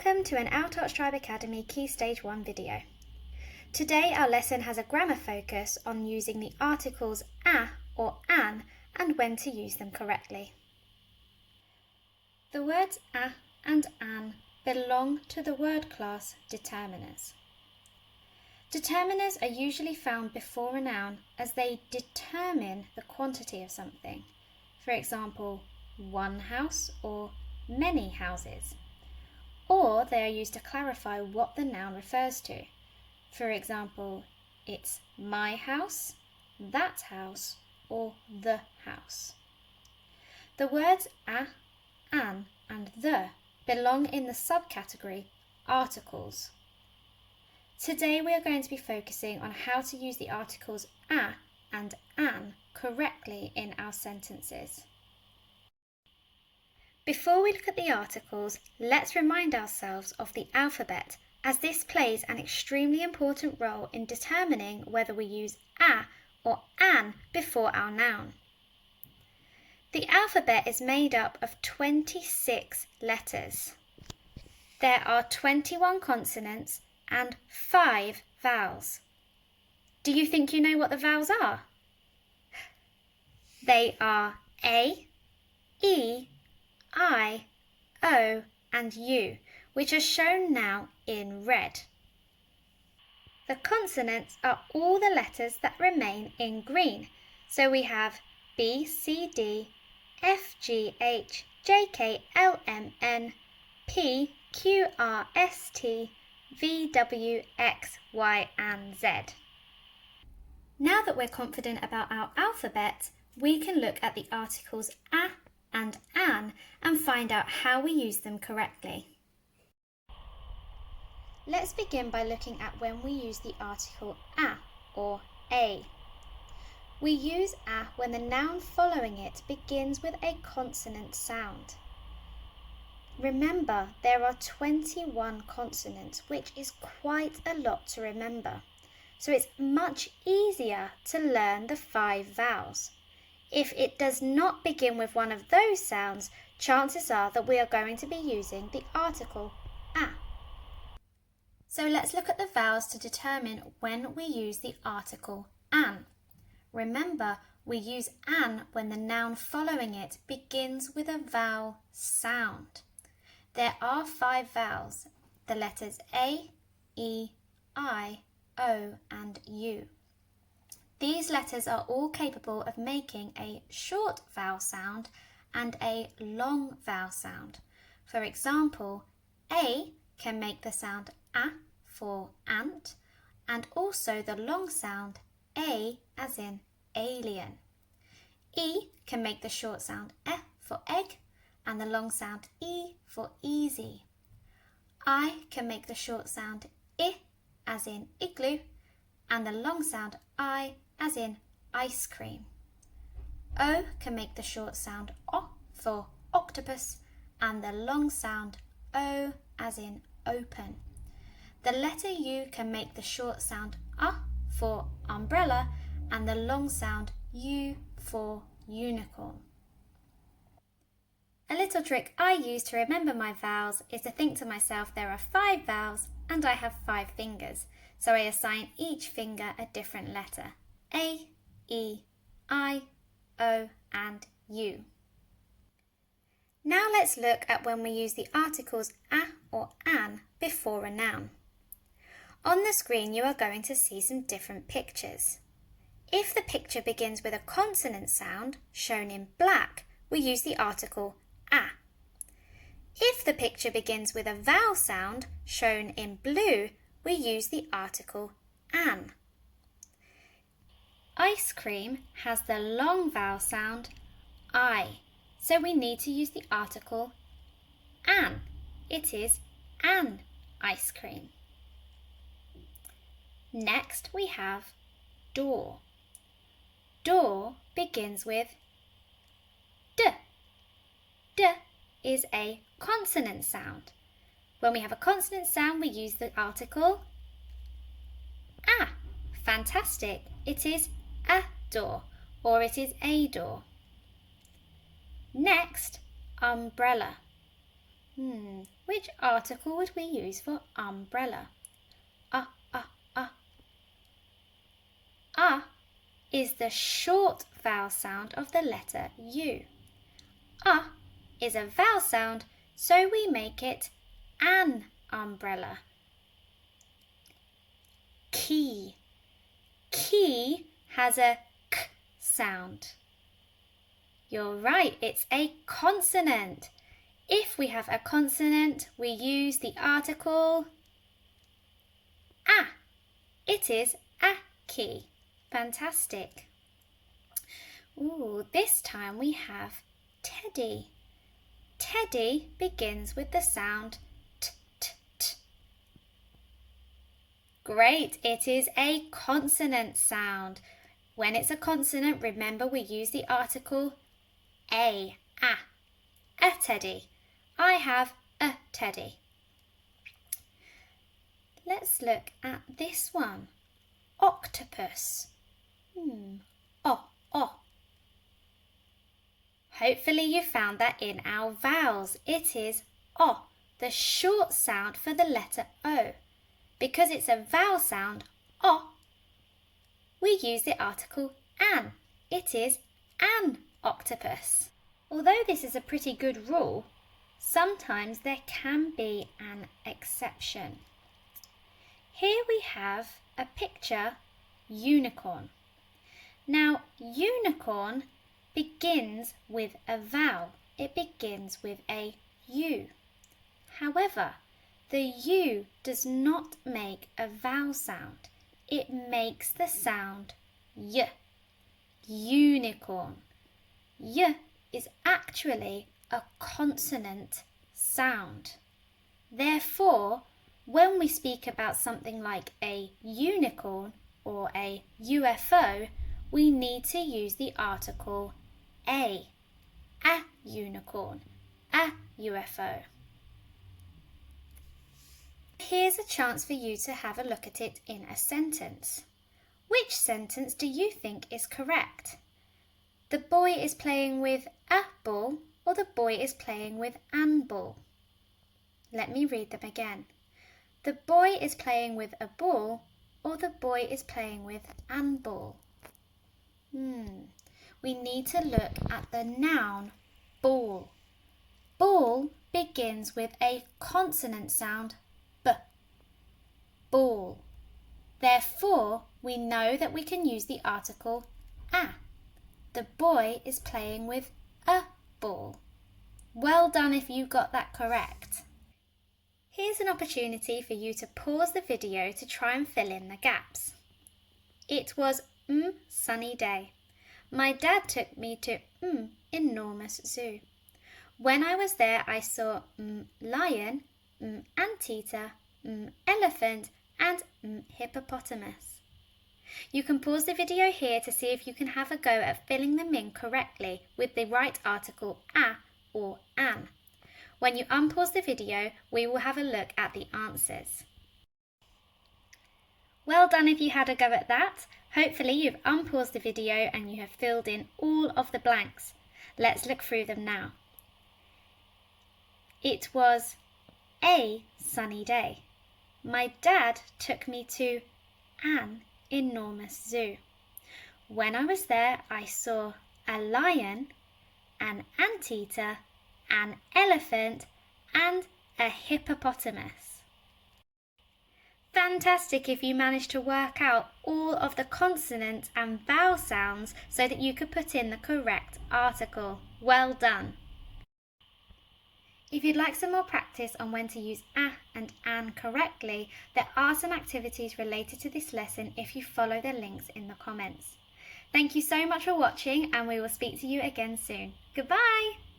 Welcome to an Autots Tribe Academy Key Stage 1 video. Today our lesson has a grammar focus on using the articles a or an and when to use them correctly. The words a and an belong to the word class determiners. Determiners are usually found before a noun as they determine the quantity of something. For example, one house or many houses. Or they are used to clarify what the noun refers to. For example, it's my house, that house, or the house. The words a, an, and the belong in the subcategory articles. Today we are going to be focusing on how to use the articles a and an correctly in our sentences. Before we look at the articles, let's remind ourselves of the alphabet, as this plays an extremely important role in determining whether we use a or an before our noun. The alphabet is made up of 26 letters. There are 21 consonants and 5 vowels. Do you think you know what the vowels are? They are A, E, I, O and U, which are shown now in red. The consonants are all the letters that remain in green. So we have B, C, D, F, G, H, J, K, L, M, N, P, Q, R, S, T, V, W, X, Y and Z. Now that we're confident about our alphabet, we can look at the articles a and an and find out how we use them correctly. Let's begin by looking at when we use the article a or a. We use a when the noun following it begins with a consonant sound. Remember, there are 21 consonants, which is quite a lot to remember. So it's much easier to learn the 5 vowels. If it does not begin with one of those sounds, chances are that we are going to be using the article a. So let's look at the vowels to determine when we use the article an. Remember, we use an when the noun following it begins with a vowel sound. There are 5 vowels, the letters A, E, I, O and U. These letters are all capable of making a short vowel sound and a long vowel sound. For example, A can make the sound A for ant and also the long sound A as in alien. E can make the short sound E for egg and the long sound E for easy. I can make the short sound I as in igloo and the long sound I as in ice cream. O can make the short sound O for octopus and the long sound O as in open. The letter U can make the short sound A for umbrella and the long sound U for unicorn. A little trick I use to remember my vowels is to think to myself there are 5 vowels and I have 5 fingers, so I assign each finger a different letter. A, E, I, O and U. Now let's look at when we use the articles a or an before a noun. On the screen you are going to see some different pictures. If the picture begins with a consonant sound, shown in black, we use the article a. If the picture begins with a vowel sound, shown in blue, we use the article an. Ice cream has the long vowel sound I, so we need to use the article an. It is an ice cream. Next we have door. Door begins with d. D is a consonant sound. When we have a consonant sound, we use the article a. Fantastic! It is a door or it is a door. Next, umbrella. Which article would we use for umbrella? Is the short vowel sound of the letter U. Is a vowel sound, so we make it an umbrella. Key. Key has a k sound. You're right, it's a consonant. If we have a consonant, we use the article a. It is a key. Fantastic. This time we have teddy. Teddy begins with the sound t, t, t. Great, it is a consonant sound. When it's a consonant, remember we use the article a. A teddy. I have a teddy. Let's look at this one. Octopus. Hopefully you found that in our vowels. It is O, the short sound for the letter O. Because it's a vowel sound, O, we use the article an. It is an octopus. Although this is a pretty good rule, sometimes there can be an exception. Here we have a picture, unicorn. Now, unicorn begins with a vowel. It begins with a U. However, the U does not make a vowel sound. It makes the sound Y. Unicorn. Y is actually a consonant sound. Therefore, when we speak about something like a unicorn or a UFO, we need to use the article a unicorn, a UFO. Here's a chance for you to have a look at it in a sentence. Which sentence do you think is correct? The boy is playing with a ball, or the boy is playing with an ball? Let me read them again. The boy is playing with a ball, or the boy is playing with an ball? We need to look at the noun ball. Ball begins with a consonant sound B. Ball. Therefore, we know that we can use the article a. The boy is playing with a ball. Well done if you got that correct. Here's an opportunity for you to pause the video to try and fill in the gaps. It was sunny day. My dad took me to enormous zoo. When I was there, I saw lion, anteater, elephant, and hippopotamus. You can pause the video here to see if you can have a go at filling them in correctly with the right article a or an. When you unpause the video, we will have a look at the answers. Well done if you had a go at that. Hopefully you've unpaused the video and you have filled in all of the blanks. Let's look through them now. It was a sunny day. My dad took me to an enormous zoo. When I was there, I saw a lion, an anteater, an elephant, and a hippopotamus. Fantastic if you managed to work out all of the consonant and vowel sounds so that you could put in the correct article. Well done. If you'd like some more practice on when to use a and an correctly, there are some activities related to this lesson if you follow the links in the comments. Thank you so much for watching, and we will speak to you again soon. Goodbye!